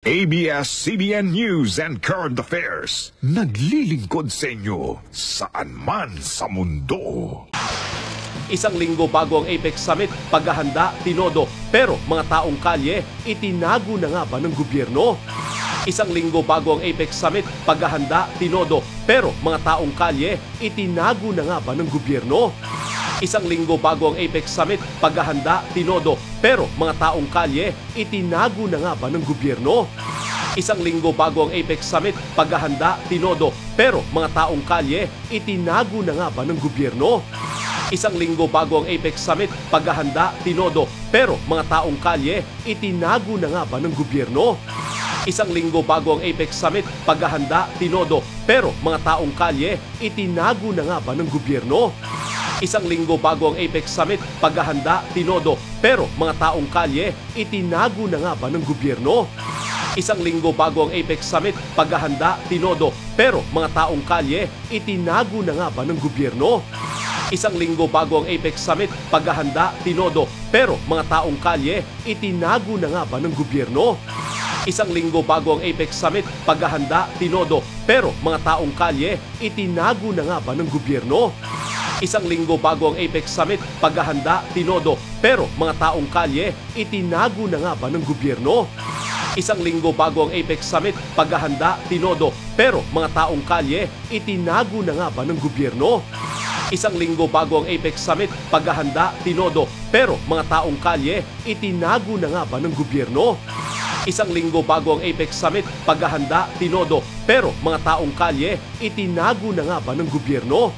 ABS-CBN News and Current Affairs. Naglilingkod sa inyo saan man sa mundo. Isang linggo bago ang APEC Summit, paghahanda, tinodo, pero mga taong kalye, itinago na nga ba ng gobyerno? Isang linggo bago ang APEC Summit, paghahanda, tinodo, pero mga taong kalye, itinago na nga ba ng gobyerno? Isang linggo bago ang APEC Summit, paghahanda, tinodo, pero mga taong kalye, itinago na nga ba ng gobyerno? Isang linggo bago ang APEC Summit, paghahanda, tinodo, pero mga taong kalye, itinago na nga ba ng gobyerno? Isang linggo bago ang APEC Summit, paghahanda, tinodo, pero mga taong kalye, itinago na nga ba ng gobyerno? Isang linggo bago ang APEC Summit, paghahanda, tinodo, pero mga taong kalye, itinago na nga ba ng gobyerno? Isang linggo bago ang APEC Summit, paghahanda, tinodo, pero mga taong kalye, itinago na nga ba ng gobyerno? Isang linggo bago ang APEC Summit, paghahanda, tinodo, pero mga taong kalye, itinago na nga ba ng gobyerno? Isang linggo bago ang APEC Summit, paghahanda, tinodo, pero mga taong kalye, itinago na nga ba ng gobyerno? Isang linggo bago ang APEC Summit, paghahanda, tinodo, pero mga taong kalye, itinago na nga ba ng gobyerno? Isang linggo bago ang APEC Summit, paghahanda, tinodo, pero mga taong kalye, itinago na nga ba ng gobyerno? Isang linggo bago ang APEC Summit, paghahanda, tinodo, pero mga taong kalye, itinago na nga ba ng gobyerno? Isang linggo bago ang APEC Summit, paghahanda, tinodo, pero mga taong kalye, itinago na nga ba ng gobyerno? Isang linggo bago ang APEC Summit, paghahanda, tinodo, pero mga taong kalye, itinago na nga ba ng gobyerno?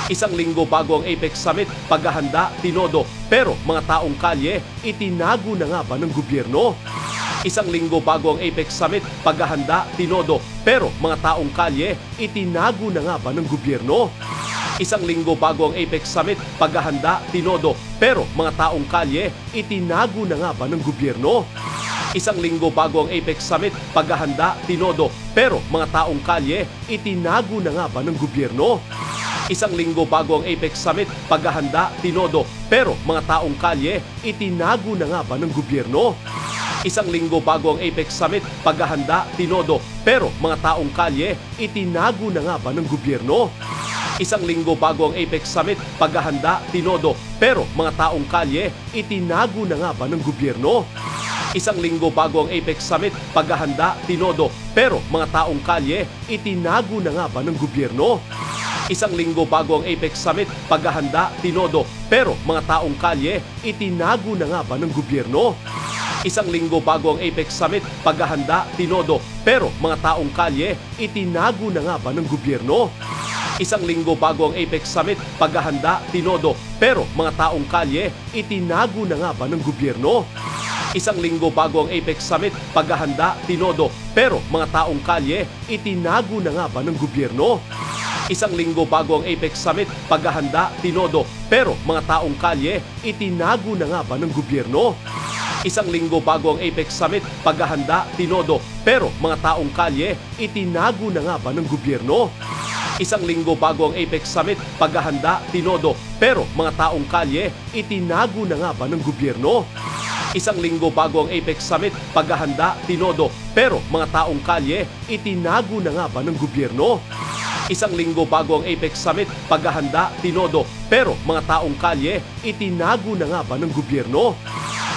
Isang linggo bago ang APEC Summit, paghahanda, tinodo, pero mga taong kalye, itinago na nga ba ng gobyerno? Isang linggo bago ang APEC Summit, paghahanda, tinodo, pero mga taong kalye, itinago na nga ba ng gobyerno? Isang linggo bago ang APEC Summit, paghahanda, tinodo, pero mga taong kalye, itinago na nga ba ng gobyerno? Isang linggo bago ang APEC Summit, paghahanda, tinodo, pero mga taong kalye, itinago na nga ba ng gobyerno? Isang linggo bago ang APEC Summit, paghahanda, tinodo, pero mga taong kalye, itinago na nga ba ng gobyerno? Isang linggo bago ang APEC Summit, paghahanda, tinodo, pero mga taong kalye, itinago na nga ba ng gobyerno? Isang linggo bago ang APEC Summit, paghahanda, tinodo, pero mga taong kalye, itinago na nga ba ng gobyerno? Isang linggo bago ang APEC Summit, paghahanda, tinodo, pero mga taong kalye, itinago na nga ba ng gobyerno? Isang linggo bago ang APEC Summit, paghahanda, tinodo, pero mga taong kalye, itinago na nga ba ng gobyerno? Isang linggo bago ang APEC Summit, paghahanda, tinodo, pero mga taong kalye, itinago na nga ba ng gobyerno? Isang linggo bago ang APEC Summit, paghahanda, tinodo, pero mga taong kalye, itinago na nga ba ng gobyerno? Isang linggo bago ang APEC Summit, paghahanda, tinodo, pero mga taong kalye, itinago na nga ba ng gobyerno? Isang linggo bago ang APEC Summit, paghahanda, tinodo, pero mga taong kalye, itinago na nga ba ng gobyerno? Isang linggo bago ang APEC Summit, paghahanda, tinodo, pero mga taong kalye, itinago na nga ba ng gobyerno? Isang linggo bago ang APEC Summit, paghahanda, tinodo, pero mga taong kalye, itinago na nga ba ng gobyerno? Isang linggo bago ang APEC Summit, paghahanda, tinodo, pero mga taong kalye, itinago na nga ba ng gobyerno? Isang linggo bago ang APEC Summit, paghahanda, tinodo, pero mga taong kalye, itinago na nga ba ng gobyerno?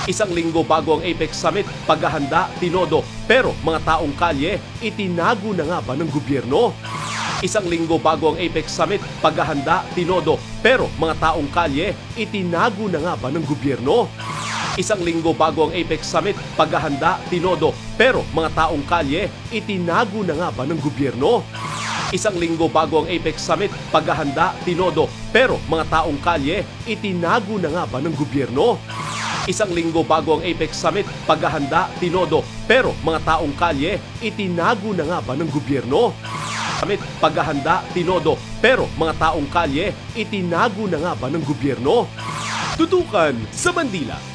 Isang linggo bago ang APEC Summit, paghahanda, tinodo, pero mga taong kalye, itinago na nga ba ng gobyerno? Isang linggo bago ang APEC Summit, paghahanda, tinodo, pero mga taong kalye, itinago na nga ba ng gobyerno? Isang linggo bago ang APEC Summit, paghahanda, tinodo, pero mga taong kalye, itinago na nga ba ng gobyerno? Isang linggo bago ang APEC Summit, paghahanda, tinodo, pero mga taong kalye, itinago na nga ba ng gobyerno? Isang linggo bago ang APEC Summit, paghahanda, tinodo, pero mga taong kalye, itinago na nga ba ng gobyerno? Summit, paghahanda, tinodo, pero mga taong kalye, itinago na nga ba ng gobyerno? Tutukan sa Bandila.